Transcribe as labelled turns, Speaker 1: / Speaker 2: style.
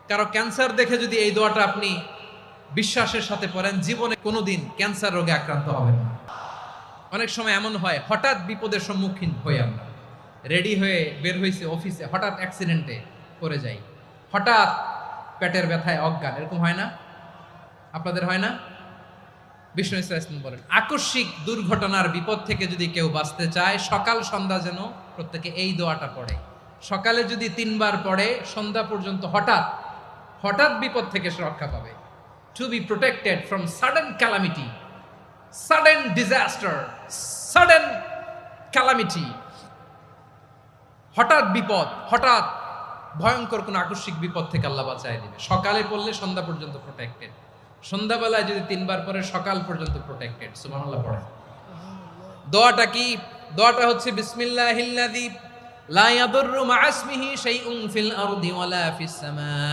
Speaker 1: কারো ক্যান্সার দেখে যদি এই দোয়াটা আপনি বিশ্বাসের সাথে পড়েন, জীবনে কোনোদিন ক্যান্সার রোগে আক্রান্ত হবেন না। অনেক সময় এমন হয়, হঠাৎ বিপদের সম্মুখীন হই আমরা, রেডি হয়ে বের হয়েছে অফিসে, হঠাৎ অ্যাক্সিডেন্টে পড়ে যাই, হঠাৎ পেটের ব্যথায় অজ্ঞান, এরকম হয় না? আপনাদের হয় না? বিষ্ণু ইসলাম বলেন, আকস্মিক দুর্ঘটনার বিপদ থেকে যদি কেউ বাঁচতে চায়, সকাল সন্ধ্যা যেন প্রত্যেকে এই দোয়াটা পড়ে। সকালে যদি 3 বার পড়ে, সন্ধ্যা পর্যন্ত হঠাৎ হঠাৎ বিপদ থেকে সে রক্ষা পাবে। To be protected from sudden calamity, sudden disaster, sudden calamity, হঠাৎ বিপদ, হঠাৎ ভয়ঙ্কর কোন আকস্মিক বিপদ থেকে আল্লাহ বাঁচায় দিবে। সকালে পড়লে সন্ধ্যা পর্যন্ত প্রোটেক্টেড, সন্ধ্যাবেলায় যদি 3 বার পরে সকাল পর্যন্ত প্রোটেক্টেড। সুবহানাল্লাহ পড়েন। দোয়াটা কি? দোয়াটা হচ্ছে বিসমিল্লাহিল্লাযী লা ইয়াদুররু মা ইসমিহি শাইউন ফিল আরদি ওয়ালা ফিস সামা